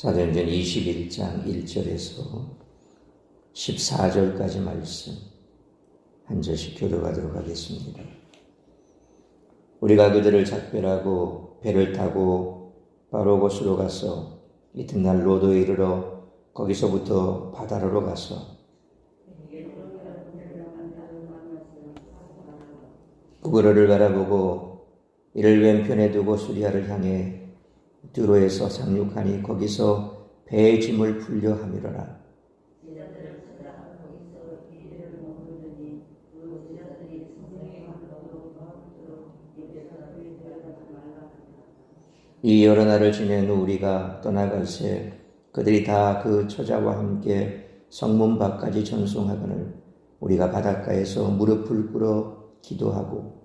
사도행전 21장 1절에서 14절까지 말씀 한 절씩 교도하도록 하겠습니다. 우리가 그들을 작별하고 배를 타고 바로 곳으로 가서 이튿날 로도에 이르러 거기서부터 바다로로 가서 구그로를 바라보고 이를 왼편에 두고 수리아를 향해 두로에서 상륙하니 거기서 배의 짐을 풀려 함이로라. 이 여러 날을 지낸 후 우리가 떠나갈새 그들이 다 그 처자와 함께 성문 밖까지 전송하거늘 우리가 바닷가에서 무릎을 꿇어 기도하고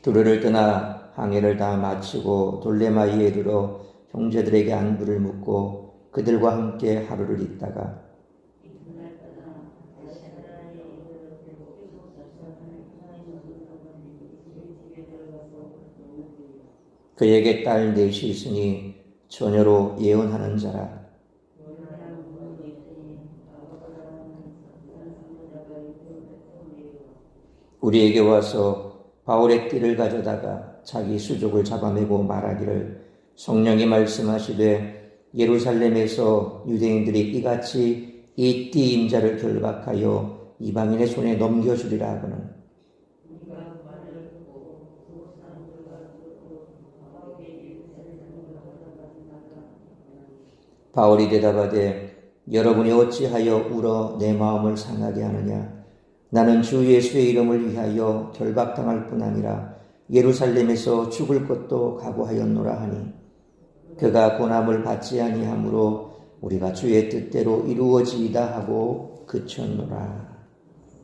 두로를 떠나 항해를 다 마치고 돌레마이에 이르러 형제들에게 안부를 묻고 그들과 함께 하루를 있다가 그에게 딸 넷이 있으니 처녀로 예언하는 자라. 우리에게 와서 바울의 띠를 가져다가 자기 수족을 잡아매고 말하기를 성령이 말씀하시되 예루살렘에서 유대인들이 이같이 이 띠 임자를 결박하여 이방인의 손에 넘겨주리라 하거늘 바울이 대답하되 여러분이 어찌하여 울어 내 마음을 상하게 하느냐. 나는 주 예수의 이름을 위하여 결박당할 뿐 아니라 예루살렘에서 죽을 것도 각오하였노라 하니 그가 고난을 받지 아니하므로 우리가 주의 뜻대로 이루어지이다 하고 그쳤노라.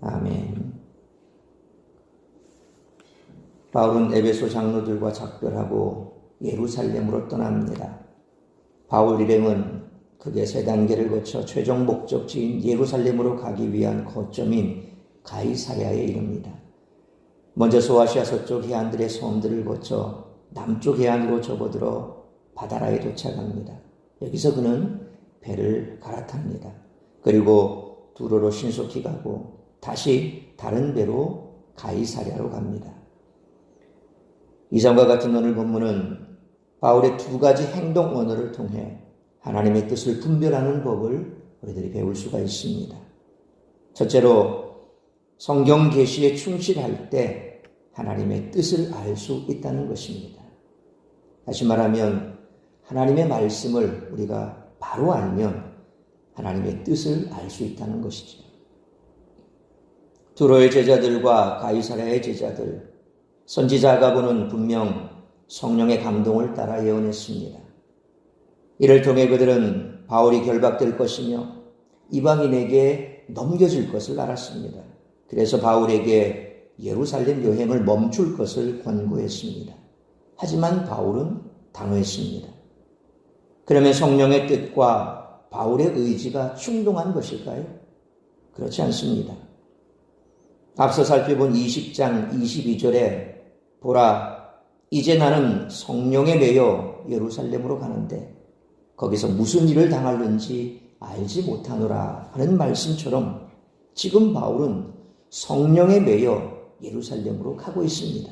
아멘. 바울은 에베소 장로들과 작별하고 예루살렘으로 떠납니다. 바울 일행은 크게 세 단계를 거쳐 최종 목적지인 예루살렘으로 가기 위한 거점인 가이사랴에 이릅니다. 먼저 소아시아 서쪽 해안들의 섬들을 거쳐 남쪽 해안으로 접어들어 바다라에 도착합니다. 여기서 그는 배를 갈아탑니다. 그리고 두로로 신속히 가고 다시 다른 배로 가이사랴로 갑니다. 이전과 같은 오늘 본문은 바울의 두 가지 행동 언어를 통해 하나님의 뜻을 분별하는 법을 우리들이 배울 수가 있습니다. 첫째로 성경 계시에 충실할 때 하나님의 뜻을 알 수 있다는 것입니다. 다시 말하면 하나님의 말씀을 우리가 바로 알면 하나님의 뜻을 알 수 있다는 것이죠. 두로의 제자들과 가이사랴의 제자들, 선지자 아가보는 분명 성령의 감동을 따라 예언했습니다. 이를 통해 그들은 바울이 결박될 것이며 이방인에게 넘겨질 것을 알았습니다. 그래서 바울에게 예루살렘 여행을 멈출 것을 권고했습니다. 하지만 바울은 단호했습니다. 그러면 성령의 뜻과 바울의 의지가 충동한 것일까요? 그렇지 않습니다. 앞서 살펴본 20장 22절에 보라, 이제 나는 성령에 매여 예루살렘으로 가는데 거기서 무슨 일을 당할는지 알지 못하노라 하는 말씀처럼 지금 바울은 성령에 매여 예루살렘으로 가고 있습니다.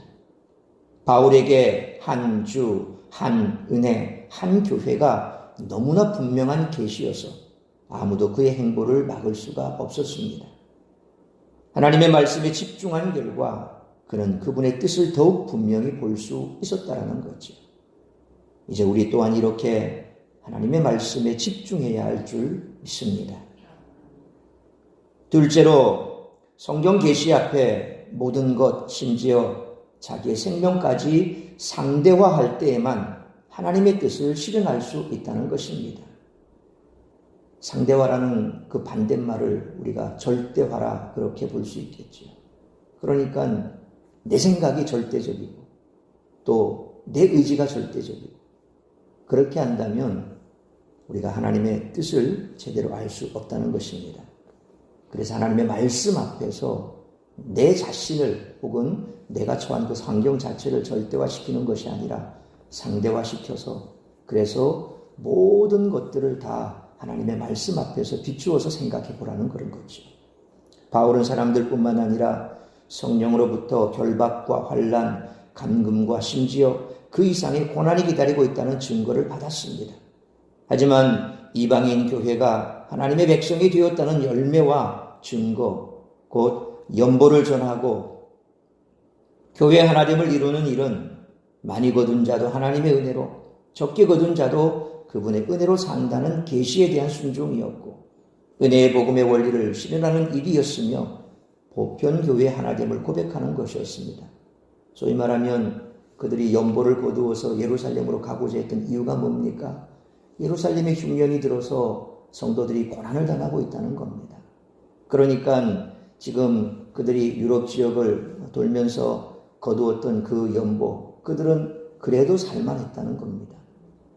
바울에게 한 주, 한 은혜, 한 교회가 너무나 분명한 계시여서 아무도 그의 행보를 막을 수가 없었습니다. 하나님의 말씀에 집중한 결과 그는 그분의 뜻을 더욱 분명히 볼 수 있었다는 거죠. 이제 우리 또한 이렇게 하나님의 말씀에 집중해야 할 줄 믿습니다. 둘째로 성경 계시 앞에 모든 것, 심지어 자기의 생명까지 상대화할 때에만 하나님의 뜻을 실현할 수 있다는 것입니다. 상대화라는 그 반대말을 우리가 절대화라 그렇게 볼 수 있겠죠. 그러니까 내 생각이 절대적이고 또 내 의지가 절대적이고 그렇게 한다면 우리가 하나님의 뜻을 제대로 알 수 없다는 것입니다. 그래서 하나님의 말씀 앞에서 내 자신을 혹은 내가 처한 그 환경 자체를 절대화시키는 것이 아니라 상대화시켜서, 그래서 모든 것들을 다 하나님의 말씀 앞에서 비추어서 생각해 보라는 그런 거죠. 바울은 사람들뿐만 아니라 성령으로부터 결박과 환난, 감금과 심지어 그 이상의 고난이 기다리고 있다는 증거를 받았습니다. 하지만 이방인 교회가 하나님의 백성이 되었다는 열매와 증거, 곧 연보를 전하고 교회 하나됨을 이루는 일은 많이 거둔 자도 하나님의 은혜로, 적게 거둔 자도 그분의 은혜로 산다는 계시에 대한 순종이었고, 은혜의 복음의 원리를 실현하는 일이었으며 보편 교회의 하나됨을 고백하는 것이었습니다. 소위 말하면 그들이 연보를 거두어서 예루살렘으로 가고자 했던 이유가 뭡니까? 예루살렘에 흉년이 들어서 성도들이 고난을 당하고 있다는 겁니다. 그러니까 지금 그들이 유럽 지역을 돌면서 거두었던 그 연보, 그들은 그래도 살만했다는 겁니다.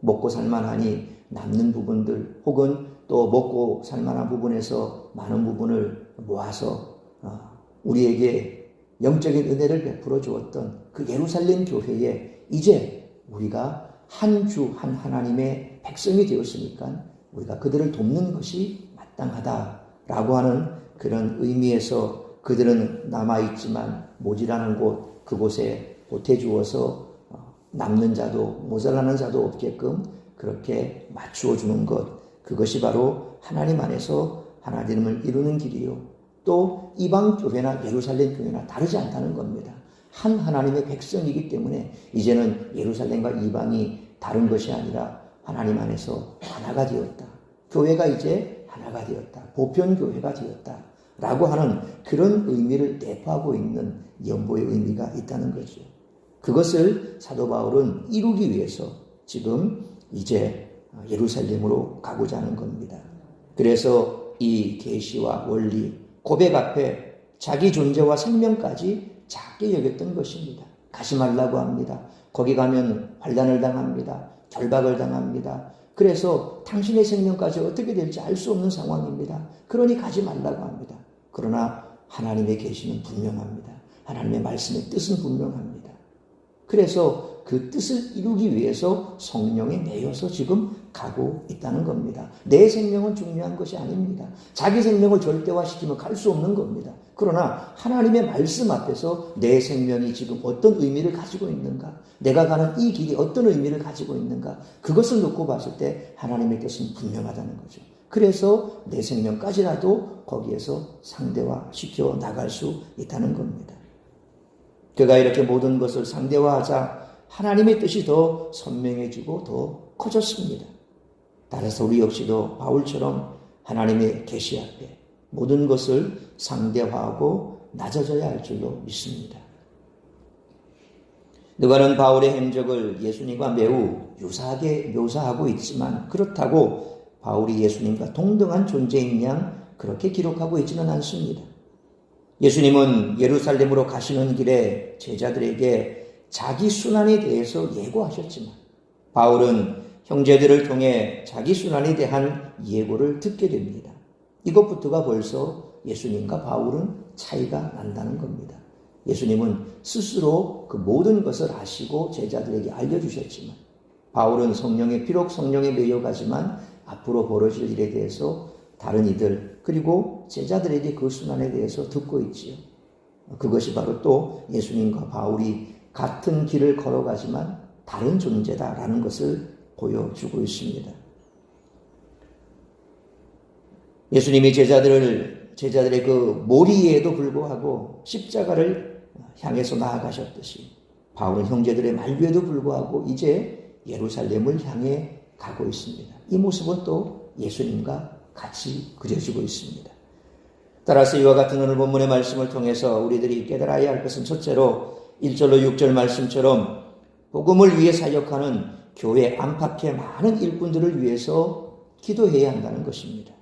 먹고 살만하니 남는 부분들, 혹은 또 먹고 살만한 부분에서 많은 부분을 모아서 우리에게 영적인 은혜를 베풀어 주었던 그 예루살렘 교회에 이제 우리가 한 주 한 하나님의 백성이 되었으니까 우리가 그들을 돕는 것이 마땅하다라고 하는 그런 의미에서 그들은 남아있지만 모자라는 곳, 그곳에 보태주어서 남는 자도 모자라는 자도 없게끔 그렇게 맞추어 주는 것, 그것이 바로 하나님 안에서 하나님을 이루는 길이요, 또 이방 교회나 예루살렘 교회나 다르지 않다는 겁니다. 한 하나님의 백성이기 때문에 이제는 예루살렘과 이방이 다른 것이 아니라 하나님 안에서 하나가 되었다. 교회가 이제 하나가 되었다. 보편 교회가 되었다. 라고 하는 그런 의미를 내포하고 있는 연보의 의미가 있다는 거죠. 그것을 사도 바울은 이루기 위해서 지금 이제 예루살렘으로 가고자 하는 겁니다. 그래서 이 계시와 원리, 고백 앞에 자기 존재와 생명까지 작게 여겼던 것입니다. 가지 말라고 합니다. 거기 가면 환난을 당합니다. 결박을 당합니다. 그래서 당신의 생명까지 어떻게 될지 알 수 없는 상황입니다. 그러니 가지 말라고 합니다. 그러나 하나님의 계시는 분명합니다. 하나님의 말씀의 뜻은 분명합니다. 그래서 그 뜻을 이루기 위해서 성령에 매여서 지금 가고 있다는 겁니다. 내 생명은 중요한 것이 아닙니다. 자기 생명을 절대화시키면 갈 수 없는 겁니다. 그러나 하나님의 말씀 앞에서 내 생명이 지금 어떤 의미를 가지고 있는가, 내가 가는 이 길이 어떤 의미를 가지고 있는가, 그것을 놓고 봤을 때 하나님의 뜻은 분명하다는 거죠. 그래서 내 생명까지라도 거기에서 상대화시켜 나갈 수 있다는 겁니다. 그가 이렇게 모든 것을 상대화하자 하나님의 뜻이 더 선명해지고 더 커졌습니다. 따라서 우리 역시도 바울처럼 하나님의 계시 앞에 모든 것을 상대화하고 낮아져야 할 줄로 믿습니다. 누가는 바울의 행적을 예수님과 매우 유사하게 묘사하고 있지만 그렇다고 바울이 예수님과 동등한 존재인 양 그렇게 기록하고 있지는 않습니다. 예수님은 예루살렘으로 가시는 길에 제자들에게 자기 순환에 대해서 예고하셨지만 바울은 형제들을 통해 자기 순환에 대한 예고를 듣게 됩니다. 이것부터가 벌써 예수님과 바울은 차이가 난다는 겁니다. 예수님은 스스로 그 모든 것을 아시고 제자들에게 알려주셨지만 바울은 비록 성령에 매여가지만 앞으로 벌어질 일에 대해서 다른 이들 그리고 제자들에게 그 순환에 대해서 듣고 있지요. 그것이 바로 또 예수님과 바울이 같은 길을 걸어가지만 다른 존재다라는 것을 보여주고 있습니다. 예수님이 제자들의 그 모리에도 불구하고 십자가를 향해서 나아가셨듯이 바울은 형제들의 만류에도 불구하고 이제 예루살렘을 향해 가고 있습니다. 이 모습은 또 예수님과 같이 그려지고 있습니다. 따라서 이와 같은 오늘 본문의 말씀을 통해서 우리들이 깨달아야 할 것은 첫째로 1절로 6절 말씀처럼 복음을 위해 사역하는 교회 안팎의 많은 일꾼들을 위해서 기도해야 한다는 것입니다.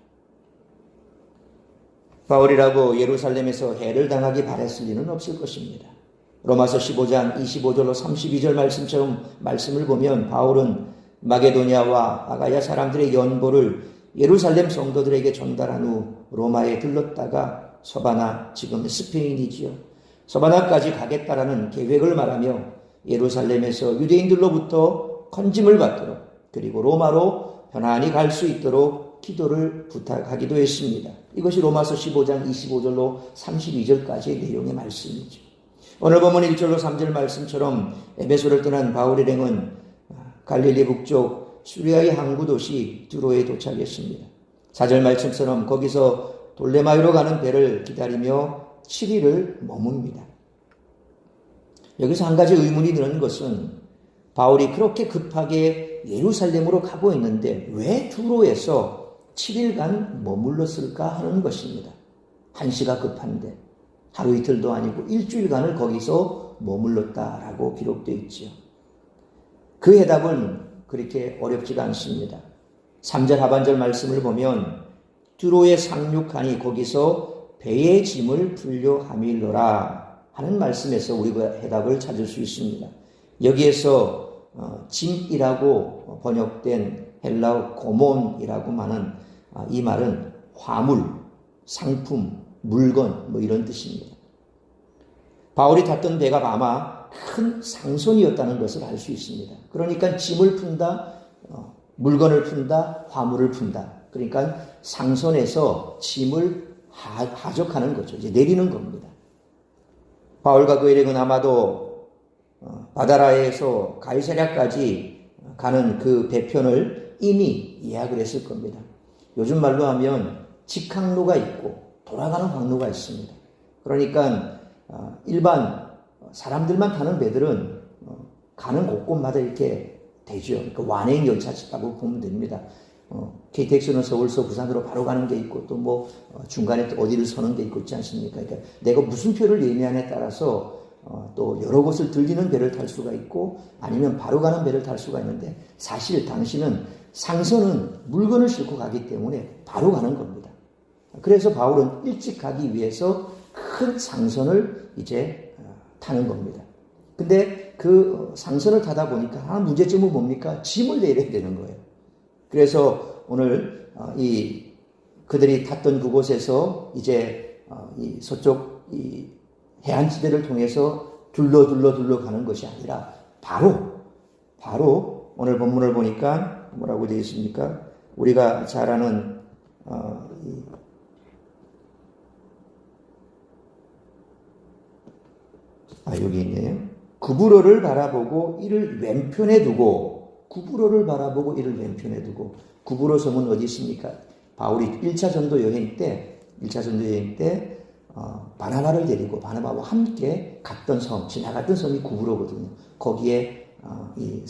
바울이라고 예루살렘에서 해를 당하기 바랬을 리는 없을 것입니다. 로마서 15장 25절로 32절 말씀처럼 말씀을 보면 바울은 마게도냐와 아가야 사람들의 연보를 예루살렘 성도들에게 전달한 후 로마에 들렀다가 서바나, 지금 스페인이지요. 서바나까지 가겠다라는 계획을 말하며 예루살렘에서 유대인들로부터 건짐을 받도록 그리고 로마로 편안히 갈 수 있도록 기도를 부탁하기도 했습니다. 이것이 로마서 15장 25절로 32절까지의 내용의 말씀이죠. 오늘 본문 1절로 3절 말씀처럼 에베소를 떠난 바울 일행은 갈릴리 북쪽 수리아의 항구 도시 두로에 도착했습니다. 4절 말씀처럼 거기서 돌레마이로 가는 배를 기다리며 7일을 머뭅니다. 여기서 한 가지 의문이 드는 것은 바울이 그렇게 급하게 예루살렘으로 가고 있는데 왜 두로에서 7일간 머물렀을까 하는 것입니다. 한시가 급한데 하루 이틀도 아니고 일주일간을 거기서 머물렀다라고 기록되어 있죠. 그 해답은 그렇게 어렵지가 않습니다. 3절 하반절 말씀을 보면 두로에 상륙하니 거기서 배의 짐을 풀려 함일러라 하는 말씀에서 우리가 해답을 찾을 수 있습니다. 여기에서 짐이라고 번역된 헬라어 고몬이라고 하는 이 말은 화물, 상품, 물건 이런 뜻입니다. 바울이 탔던 배가 아마 큰 상선이었다는 것을 알 수 있습니다. 그러니까 짐을 푼다, 물건을 푼다, 화물을 푼다. 그러니까 상선에서 짐을 하적하는 거죠. 이제 내리는 겁니다. 바울과 그 일행은 아마도 바다라에서 가이사랴까지 가는 그 배편을 이미 예약을 했을 겁니다. 요즘 말로 하면 직항로가 있고 돌아가는 항로가 있습니다. 그러니까 일반 사람들만 타는 배들은 가는 곳곳마다 이렇게 되죠. 그러니까 완행 열차라고 보면 됩니다. KTX는 서울서 부산으로 바로 가는 게 있고 또 중간에 또 어디를 서는 게 있고 있지 않습니까? 그러니까 내가 무슨 표를 예매하냐에 따라서 또 여러 곳을 들리는 배를 탈 수가 있고 아니면 바로 가는 배를 탈 수가 있는데 사실 당시는 상선은 물건을 싣고 가기 때문에 바로 가는 겁니다. 그래서 바울은 일찍 가기 위해서 큰 상선을 이제 타는 겁니다. 근데 그 상선을 타다 보니까 하나 문제점은 뭡니까? 짐을 내려야 되는 거예요. 그래서 오늘 그들이 탔던 그곳에서 이제 이 서쪽 이 해안지대를 통해서 둘러 가는 것이 아니라 바로 오늘 본문을 보니까 뭐라고 되어 있습니까? 우리가 잘 아는 여기 있네요. 구브로를 바라보고 이를 왼편에 두고 구브로 섬은 어디 있습니까? 바울이 1차 전도 여행 때 바나바를 데리고 바나바와 함께 지나갔던 섬이 구브로거든요. 거기에 이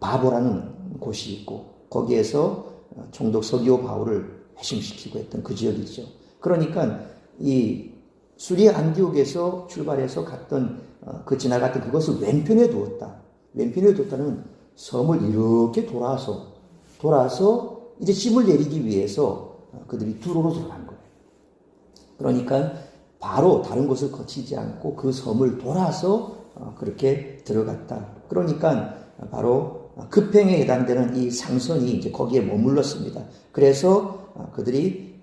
바보라는 곳이 있고 거기에서 총독 서기오 바울을 회심시키고 했던 그 지역이죠. 그러니까 이 수리아 안디옥에서 출발해서 지나갔던 그것을 왼편에 두었다. 왼편에 두었다는 섬을 이렇게 돌아서 이제 짐을 내리기 위해서 그들이 두로로 들어간 거예요. 그러니까 바로 다른 곳을 거치지 않고 그 섬을 돌아서 그렇게 들어갔다. 그러니까 바로 급행에 해당되는 이 상선이 이제 거기에 머물렀습니다. 그래서 그들이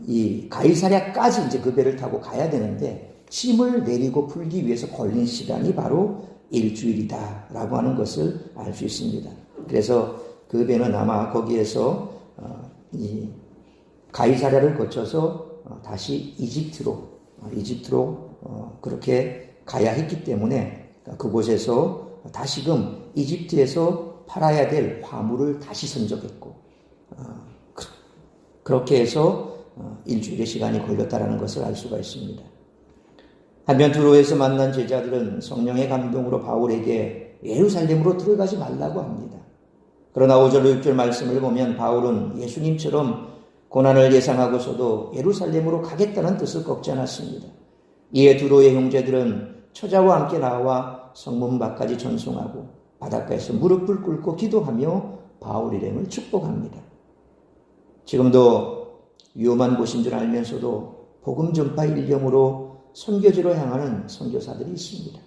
이 가이사랴까지 이제 그 배를 타고 가야 되는데 짐을 내리고 풀기 위해서 걸린 시간이 바로 일주일이다라고 하는 것을 알 수 있습니다. 그래서 그 배는 아마 거기에서 이 가이사랴를 거쳐서 다시 이집트로 그렇게 가야 했기 때문에 그곳에서 다시금 이집트에서 팔아야 될 화물을 다시 선적했고 그렇게 해서 일주일의 시간이 걸렸다라는 것을 알 수가 있습니다. 한편 두로에서 만난 제자들은 성령의 감동으로 바울에게 예루살렘으로 들어가지 말라고 합니다. 그러나 5절로 6절 말씀을 보면 바울은 예수님처럼 고난을 예상하고서도 예루살렘으로 가겠다는 뜻을 꺾지 않았습니다. 이에 두로의 형제들은 처자와 함께 나와 성문 밖까지 전송하고 바닷가에서 무릎을 꿇고 기도하며 바울 일행을 축복합니다. 지금도 위험한 곳인 줄 알면서도 복음 전파 일념으로 선교지로 향하는 선교사들이 있습니다.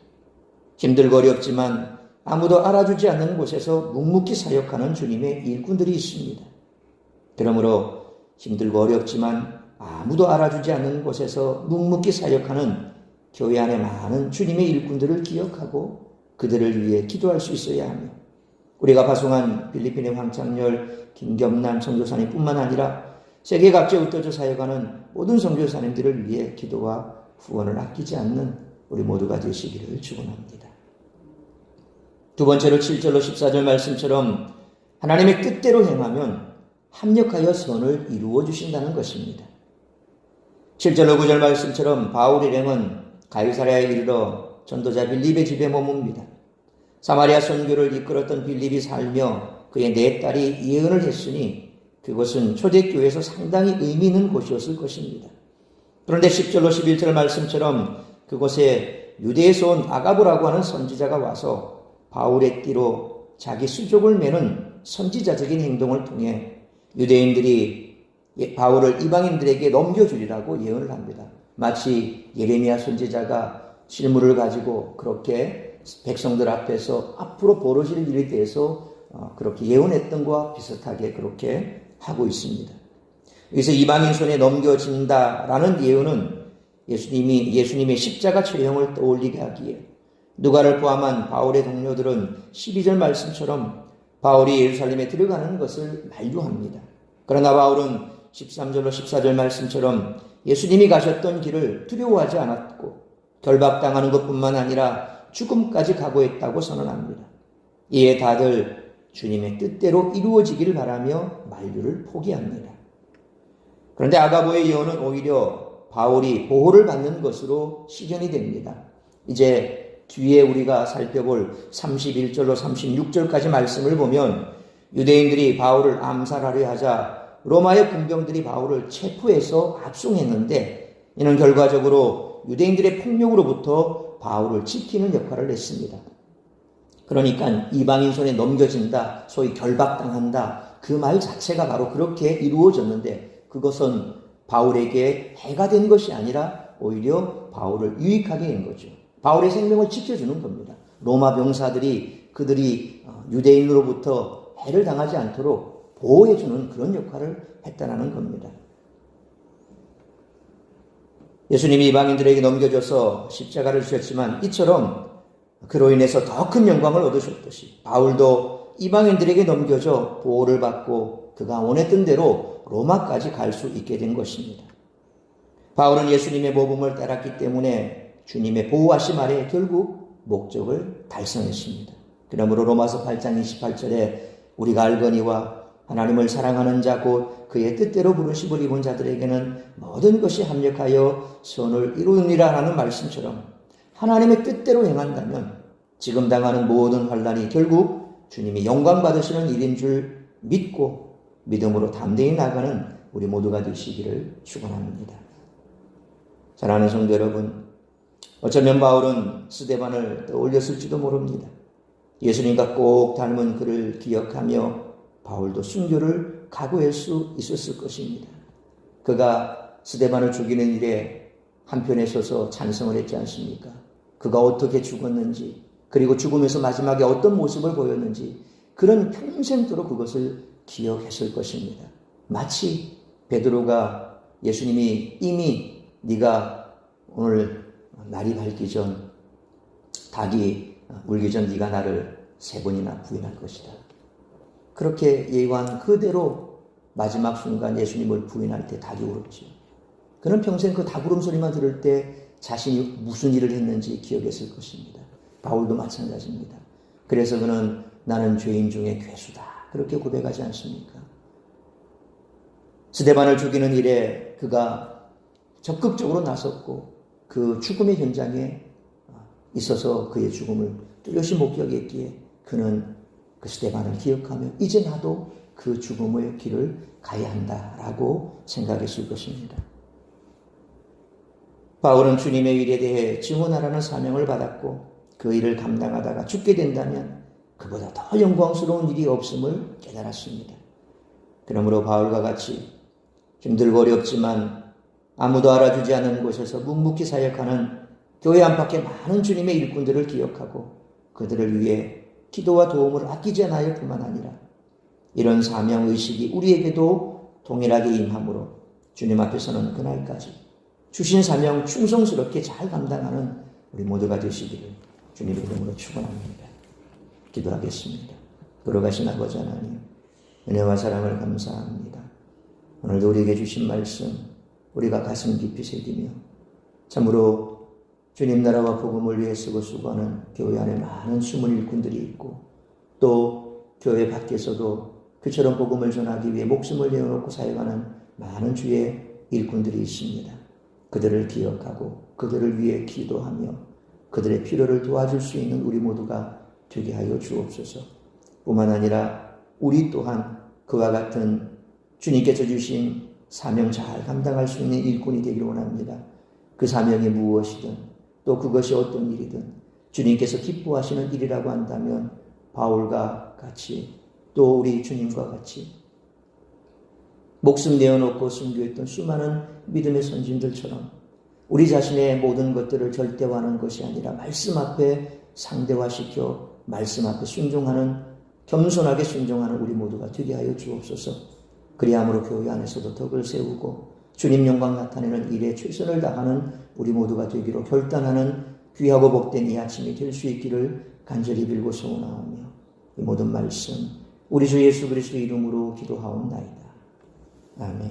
힘들고 어렵지만 아무도 알아주지 않는 곳에서 묵묵히 사역하는 주님의 일꾼들이 있습니다. 그러므로 힘들고 어렵지만 아무도 알아주지 않는 곳에서 묵묵히 사역하는 교회 안에 많은 주님의 일꾼들을 기억하고 그들을 위해 기도할 수 있어야 하며, 우리가 파송한 필리핀의 황창렬, 김겸란 선교사님 뿐만 아니라 세계 각지에 흩어져 사역하는 모든 선교사님들을 위해 기도와 후원을 아끼지 않는 우리 모두가 되시기를 축원합니다. 두 번째로 7절로 14절 말씀처럼 하나님의 뜻대로 행하면 합력하여 선을 이루어 주신다는 것입니다. 7절로 9절 말씀처럼 바울 일행은 가이사랴에 이르러 전도자 빌립의 집에 머뭅니다. 사마리아 선교를 이끌었던 빌립이 살며 그의 네 딸이 예언을 했으니 그것은 초대교회에서 상당히 의미 있는 곳이었을 것입니다. 그런데 10절로 11절 말씀처럼 그곳에 유대에서 온 아가보라고 하는 선지자가 와서 바울의 띠로 자기 수족을 매는 선지자적인 행동을 통해 유대인들이 바울을 이방인들에게 넘겨주리라고 예언을 합니다. 마치 예레미야 선지자가 실물을 가지고 그렇게 백성들 앞에서 앞으로 벌어질 일에 대해서 그렇게 예언했던 것과 비슷하게 그렇게 하고 있습니다. 여기서 이방인 손에 넘겨진다라는 예언은 예수님의 십자가 처형을 떠올리게 하기에, 누가를 포함한 바울의 동료들은 12절 말씀처럼 바울이 예루살렘에 들어가는 것을 만류합니다. 그러나 바울은 13절로 14절 말씀처럼 예수님이 가셨던 길을 두려워하지 않았고 결박당하는 것뿐만 아니라 죽음까지 각오했다고 선언합니다. 이에 다들 주님의 뜻대로 이루어지기를 바라며 만류를 포기합니다. 그런데 아가보의 예언은 오히려 바울이 보호를 받는 것으로 실현이 됩니다. 이제 뒤에 우리가 살펴볼 31절로 36절까지 말씀을 보면 유대인들이 바울을 암살하려 하자 로마의 군병들이 바울을 체포해서 압송했는데, 이는 결과적으로 유대인들의 폭력으로부터 바울을 지키는 역할을 했습니다. 그러니까 이방인 손에 넘겨진다, 소위 결박당한다, 그 말 자체가 바로 그렇게 이루어졌는데 그것은 바울에게 해가 된 것이 아니라 오히려 바울을 유익하게 된 거죠. 바울의 생명을 지켜주는 겁니다. 로마 병사들이 그들이 유대인으로부터 해를 당하지 않도록 보호해주는 그런 역할을 했다는 겁니다. 예수님이 이방인들에게 넘겨줘서 십자가를 주셨지만 이처럼 그로 인해서 더 큰 영광을 얻으셨듯이 바울도 이방인들에게 넘겨져 보호를 받고 그가 원했던 대로 로마까지 갈 수 있게 된 것입니다. 바울은 예수님의 모범을 따랐기 때문에 주님의 보호하심 아래 결국 목적을 달성했습니다. 그러므로 로마서 8장 28절에 우리가 알거니와 하나님을 사랑하는 자 곧 그의 뜻대로 부르심을 입은 자들에게는 모든 것이 합력하여 선을 이루느니라 라는 말씀처럼 하나님의 뜻대로 행한다면 지금 당하는 모든 환난이 결국 주님이 영광 받으시는 일인 줄 믿고 믿음으로 담대히 나가는 우리 모두가 되시기를 축원합니다. 사랑하는 성도 여러분, 어쩌면 바울은 스데반을 떠올렸을지도 모릅니다. 예수님과 꼭 닮은 그를 기억하며 바울도 순교를 각오할 수 있었을 것입니다. 그가 스데반을 죽이는 일에 한편에 서서 찬성을 했지 않습니까? 그가 어떻게 죽었는지, 그리고 죽으면서 마지막에 어떤 모습을 보였는지 그런 평생도록 그것을 기억했을 것입니다. 마치 베드로가 예수님이 이미 네가 오늘 날이 밝기 전, 닭이 울기 전 네가 나를 3번이나 부인할 것이다. 그렇게 예고한 그대로 마지막 순간 예수님을 부인할 때 닭이 울었죠. 그는 평생 그 닭 울음소리만 들을 때 자신이 무슨 일을 했는지 기억했을 것입니다. 바울도 마찬가지입니다. 그래서 그는 나는 죄인 중에 괴수다, 그렇게 고백하지 않습니까? 스데반을 죽이는 일에 그가 적극적으로 나섰고 그 죽음의 현장에 있어서 그의 죽음을 뚜렷이 목격했기에 그는 그 스데반을 기억하며 이제 나도 그 죽음의 길을 가야 한다라고 생각했을 것입니다. 바울은 주님의 일에 대해 증언하라는 사명을 받았고 그 일을 감당하다가 죽게 된다면 그보다 더 영광스러운 일이 없음을 깨달았습니다. 그러므로 바울과 같이 힘들고 어렵지만 아무도 알아주지 않는 곳에서 묵묵히 사역하는 교회 안팎의 많은 주님의 일꾼들을 기억하고 그들을 위해 기도와 도움을 아끼지 않을 뿐만 아니라 이런 사명의식이 우리에게도 동일하게 임하므로 주님 앞에 서는 그날까지 주신 사명 충성스럽게 잘 감당하는 우리 모두가 되시기를 주님의 이름으로 축원합니다. 기도하겠습니다. 걸어가신 아버지 하나님, 은혜와 사랑을 감사합니다. 오늘도 우리에게 주신 말씀 우리가 가슴 깊이 새기며 참으로 주님 나라와 복음을 위해 쓰고 수고하는 교회 안에 많은 숨은 일꾼들이 있고 또 교회 밖에서도 그처럼 복음을 전하기 위해 목숨을 내어놓고 사역하는 많은 주의 일꾼들이 있습니다. 그들을 기억하고 그들을 위해 기도하며 그들의 필요를 도와줄 수 있는 우리 모두가 되게 하여 주옵소서. 뿐만 아니라 우리 또한 그와 같은 주님께서 주신 사명 잘 감당할 수 있는 일꾼이 되길 원합니다. 그 사명이 무엇이든 또 그것이 어떤 일이든 주님께서 기뻐하시는 일이라고 한다면 바울과 같이 또 우리 주님과 같이 목숨 내어놓고 순교했던 수많은 믿음의 선진들처럼 우리 자신의 모든 것들을 절대화하는 것이 아니라 말씀 앞에 상대화시켜 말씀 앞에 순종하는 겸손하게 순종하는 우리 모두가 되게 하여 주옵소서. 그리함으로 교회 안에서도 덕을 세우고 주님 영광 나타내는 일에 최선을 다하는 우리 모두가 되기로 결단하는 귀하고 복된 이 아침이 될 수 있기를 간절히 빌고 소원하오며 이 모든 말씀 우리 주 예수 그리스도의 이름으로 기도하옵나이다. 아멘.